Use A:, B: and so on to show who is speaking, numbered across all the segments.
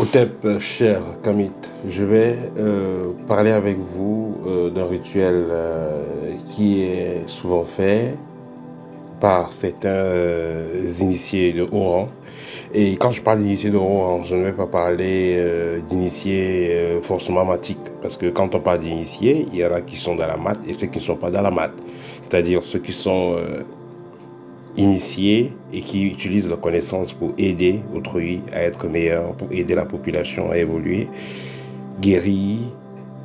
A: Hotep, cher Kamit, je vais parler avec vous d'un rituel qui est souvent fait par certains initiés de haut rang. Et quand je parle d'initiés de haut rang, je ne vais pas parler d'initiés forcément mathiques. Parce que quand on parle d'initiés, il y en a qui sont dans la maths et ceux qui ne sont pas dans la maths. C'est-à-dire ceux qui sont initiés et qui utilisent leurs connaissances pour aider autrui à être meilleur, pour aider la population à évoluer, guérir,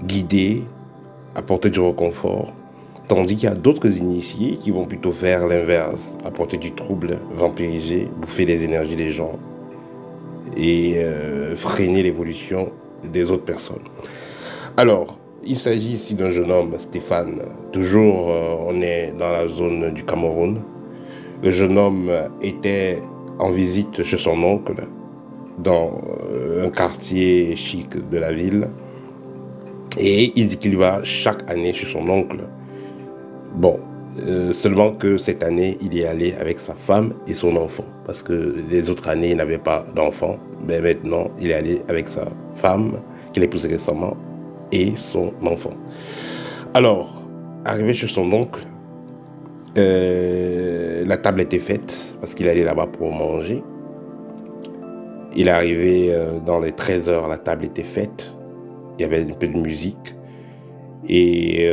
A: guider, apporter du réconfort. Tandis qu'il y a d'autres initiés qui vont plutôt faire l'inverse, apporter du trouble, vampiriser, bouffer les énergies des gens et freiner l'évolution des autres personnes. Alors, il s'agit ici d'un jeune homme, Stéphane. Toujours, on est dans la zone du Cameroun. Le jeune homme était en visite chez son oncle dans un quartier chic de la ville. Et il dit qu'il va chaque année chez son oncle. Bon, seulement que cette année, il est allé avec sa femme et son enfant. Parce que les autres années, il n'avait pas d'enfant. Mais maintenant, il est allé avec sa femme, qu'il a épousée récemment, et son enfant. Alors, arrivé chez son oncle, la table était faite parce qu'il allait là-bas pour manger. Il est arrivé dans les 13 heures, la table était faite. Il y avait un peu de musique. Et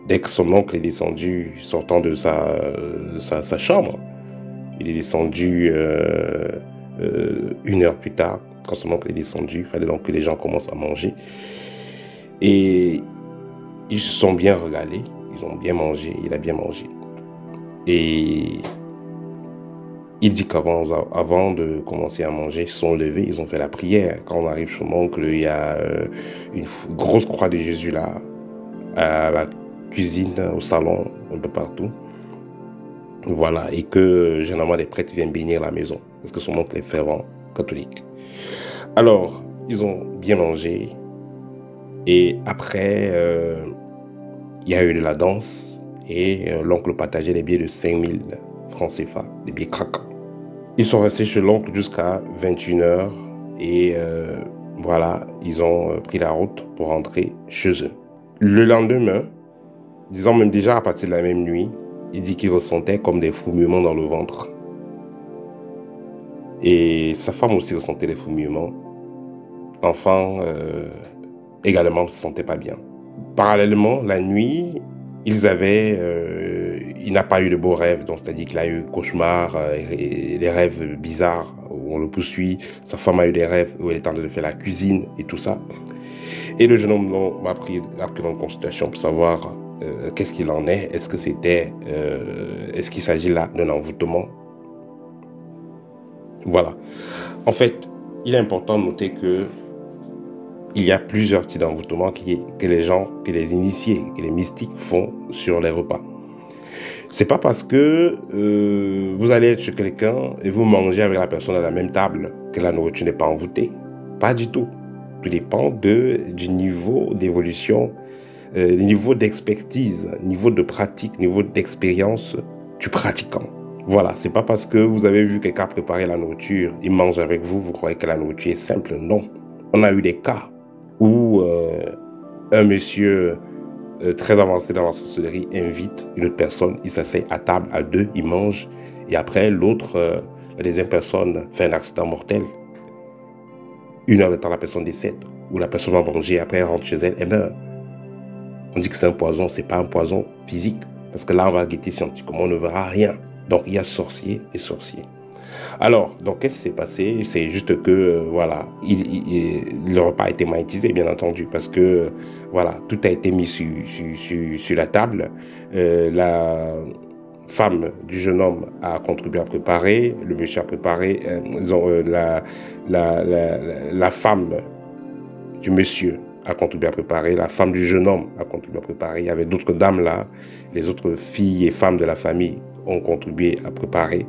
A: dès que son oncle est descendu, sortant de sa chambre, il est descendu 1 heure plus tard. Quand son oncle est descendu, il fallait donc que les gens commencent à manger. Et ils se sont bien régalés. Ils ont bien mangé, il a bien mangé. Et il dit qu'avant de commencer à manger, ils se sont levés, ils ont fait la prière. Quand on arrive chez mon oncle, il y a une grosse croix de Jésus là, à la cuisine, au salon, un peu partout. Voilà, et que généralement les prêtres viennent bénir la maison, parce que son oncle est fervent catholique. Alors, ils ont bien mangé, et après, il y a eu de la danse et l'oncle partageait les billets de 5000 francs CFA, les billets craquants. Ils sont restés chez l'oncle jusqu'à 21 h et voilà, ils ont pris la route pour rentrer chez eux. Le lendemain, disons même déjà à partir de la même nuit, il dit qu'il ressentait comme des fourmillements dans le ventre. Et sa femme aussi ressentait les fourmillements. L'enfant également ne se sentait pas bien. Parallèlement, la nuit, il n'a pas eu de beaux rêves, donc c'est-à-dire qu'il a eu cauchemars et des rêves bizarres où on le poursuit. Sa femme a eu des rêves où elle est en train de faire la cuisine et tout ça. Et le jeune homme m'a pris dans consultation pour savoir qu'est-ce qu'il en est. Est-ce qu'il s'agit là d'un envoûtement? Voilà. En fait, il est important de noter que il y a plusieurs types d'envoûtements que les initiés, que les mystiques font sur les repas. C'est pas parce que vous allez être chez quelqu'un et vous mangez avec la personne à la même table que la nourriture n'est pas envoûtée. Pas du tout. Tout dépend du niveau d'évolution, niveau d'expertise, niveau de pratique, niveau d'expérience du pratiquant. Voilà, c'est pas parce que vous avez vu quelqu'un préparer la nourriture, il mange avec vous, vous croyez que la nourriture est simple. Non. On a eu des cas où un monsieur très avancé dans la sorcellerie invite une autre personne, il s'assied à table à deux, il mange, et après l'autre, la deuxième personne fait un accident mortel. 1 heure de temps, la personne décède, ou la personne va manger, après elle rentre chez elle, et meurt. On dit que c'est un poison, c'est pas un poison physique, parce que là on va guetter scientifiquement, on ne verra rien. Donc il y a sorcier et sorcier. Alors, donc qu'est-ce qui s'est passé? C'est juste que, voilà, le repas a été magnétisé, bien entendu, parce que, voilà, tout a été mis sur la table. La femme du jeune homme a contribué à préparer, le monsieur a préparé, la femme du monsieur a contribué à préparer, la femme du jeune homme a contribué à préparer, il y avait d'autres dames là, les autres filles et femmes de la famille ont contribué à préparer.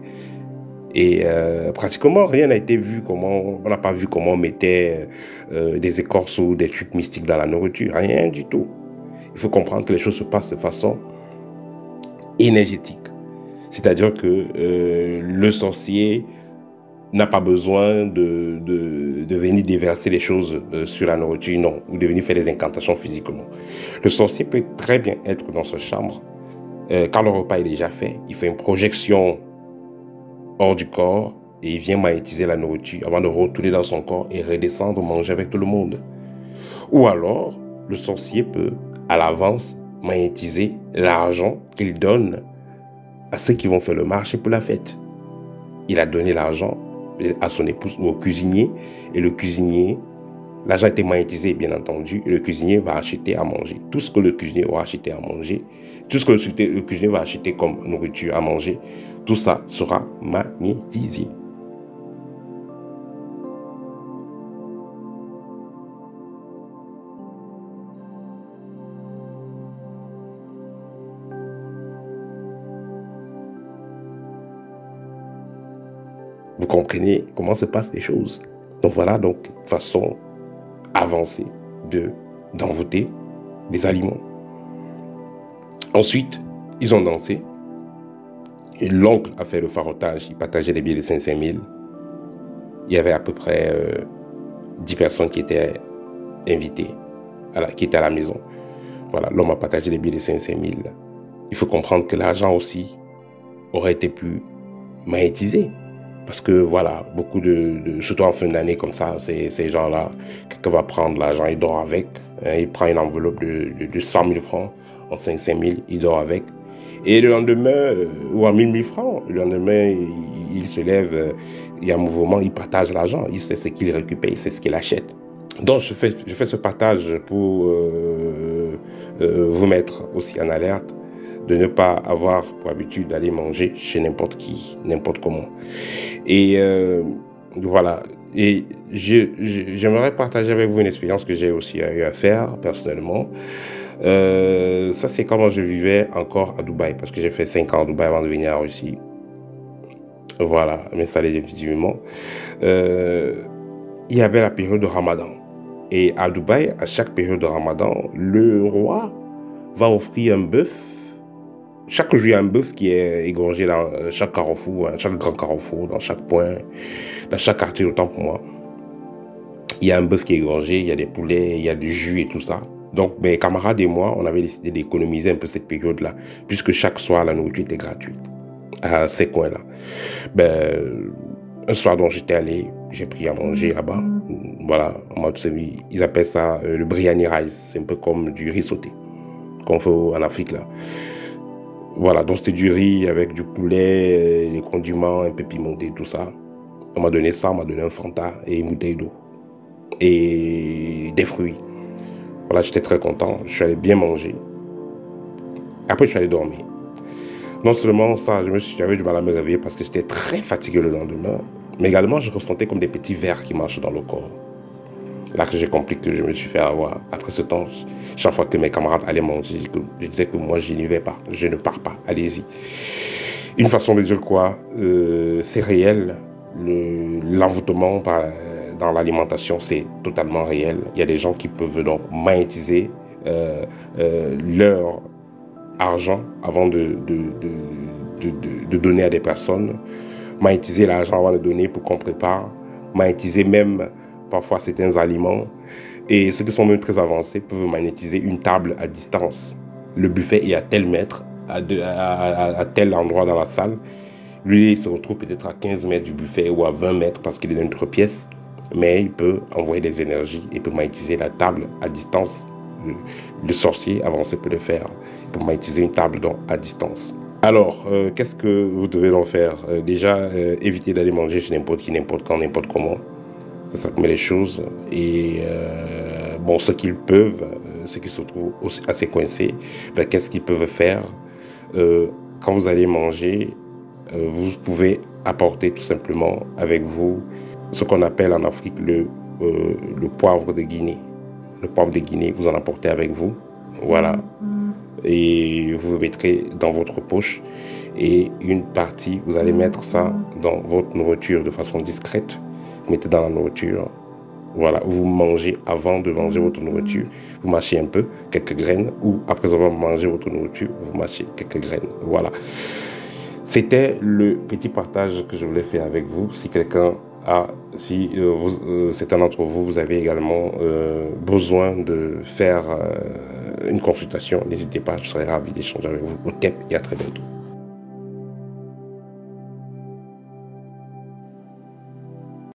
A: Et pratiquement rien n'a été vu, on n'a pas vu comment on mettait des écorces ou des trucs mystiques dans la nourriture, rien du tout. Il faut comprendre que les choses se passent de façon énergétique. C'est-à-dire que le sorcier n'a pas besoin de venir déverser les choses sur la nourriture, non, ou de venir faire des incantations physiques, non. Le sorcier peut très bien être dans sa chambre, quand le repas est déjà fait, il fait une projection hors du corps et il vient magnétiser la nourriture avant de retourner dans son corps et redescendre manger avec tout le monde. Ou alors, le sorcier peut, à l'avance, magnétiser l'argent qu'il donne à ceux qui vont faire le marché pour la fête. Il a donné l'argent à son épouse ou au cuisinier, et le cuisinier, l'argent a été magnétisé bien entendu, et le cuisinier va acheter à manger. Tout ce que le cuisinier aura acheté à manger, tout ce que le cuisinier va acheter comme nourriture à manger, tout ça sera magnétisé. Vous comprenez comment se passent les choses. Donc voilà, donc façon avancée d'envoûter les aliments. Ensuite, ils ont dansé. Et l'oncle a fait le farotage, il partageait les billets de 500 000. Il y avait à peu près 10 personnes qui étaient invitées, qui étaient à la maison. Voilà, l'homme a partagé les billets de 500 000. Il faut comprendre que l'argent aussi aurait été plus magnétisé. Parce que voilà, beaucoup surtout en fin d'année comme ça, ces gens-là, quelqu'un va prendre l'argent, il dort avec, hein, il prend une enveloppe de 100 000 francs, en 500 000, il dort avec. Et le lendemain, ou en 1000 francs, le lendemain, il se lève, il y a un mouvement, il partage l'argent, il sait ce qu'il récupère, il sait ce qu'il achète. Donc je fais ce partage pour vous mettre aussi en alerte, de ne pas avoir pour habitude d'aller manger chez n'importe qui, n'importe comment. Et voilà. Et j'aimerais partager avec vous une expérience que j'ai aussi eu à faire personnellement. Ça, c'est comment je vivais encore à Dubaï, parce que j'ai fait 5 ans à Dubaï avant de venir en Russie. Voilà, m'installer définitivement. Il y avait la période de Ramadan. Et à Dubaï, à chaque période de Ramadan, le roi va offrir un bœuf. Chaque jour, il y a un bœuf qui est égorgé dans chaque carrefour, chaque grand carrefour, dans chaque point, dans chaque quartier, autant pour moi. Il y a un bœuf qui est égorgé, il y a des poulets, il y a du jus et tout ça. Donc, mes camarades et moi, on avait décidé d'économiser un peu cette période-là, puisque chaque soir, la nourriture était gratuite à ces coins-là. Un soir dont j'étais allé, j'ai pris à manger là-bas. Voilà, ils appellent ça le biryani rice. C'est un peu comme du riz sauté, qu'on fait en Afrique là. Voilà, donc c'était du riz avec du poulet, les condiments un peu pimentés, tout ça. On m'a donné ça, on m'a donné un Fanta et une bouteille d'eau. Et des fruits. Voilà, j'étais très content. Je suis allé bien manger. Après, je suis allé dormir. Non seulement ça, j'avais du mal à me réveiller parce que j'étais très fatigué le lendemain. Mais également, je ressentais comme des petits vers qui marchent dans le corps. Là que j'ai compris que je me suis fait avoir. Après ce temps, chaque fois que mes camarades allaient manger, je disais que moi, je n'y vais pas. Je ne pars pas. Allez-y. Une façon de dire quoi, c'est réel. L'envoûtement dans l'alimentation, c'est totalement réel. Il y a des gens qui peuvent donc magnétiser leur argent avant de donner à des personnes. Magnétiser l'argent avant de donner pour qu'on prépare. Magnétiser même parfois certains aliments. Et ceux qui sont même très avancés peuvent magnétiser une table à distance. Le buffet est à tel mètre, à tel endroit dans la salle. Lui, il se retrouve peut-être à 15 mètres du buffet ou à 20 mètres parce qu'il est dans une autre pièce. Mais il peut envoyer des énergies, il peut magnétiser la table à distance. Le sorcier avancé peut le faire. Il peut magnétiser une table donc à distance. Alors, qu'est-ce que vous devez donc faire? Déjà, éviter d'aller manger chez n'importe qui, n'importe quand, n'importe comment. Ça met les choses. Et bon, ceux qui peuvent, ceux qui se trouvent assez coincés, qu'est-ce qu'ils peuvent faire? Quand vous allez manger, vous pouvez apporter tout simplement avec vous ce qu'on appelle en Afrique le poivre de Guinée. Le poivre de Guinée, vous en apportez avec vous. Voilà. Et vous le mettrez dans votre poche. Et une partie, vous allez mettre ça dans votre nourriture de façon discrète. Vous mettez dans la nourriture. Voilà. Vous mangez avant de manger votre nourriture. Vous mâchez un peu, quelques graines. Ou après avoir mangé votre nourriture, vous mâchez quelques graines. Voilà. C'était le petit partage que je voulais faire avec vous. Si quelqu'un a, si certains d'entre vous, vous avez également besoin de faire une consultation, n'hésitez pas, je serai ravi d'échanger avec vous. Au TEP et à très bientôt.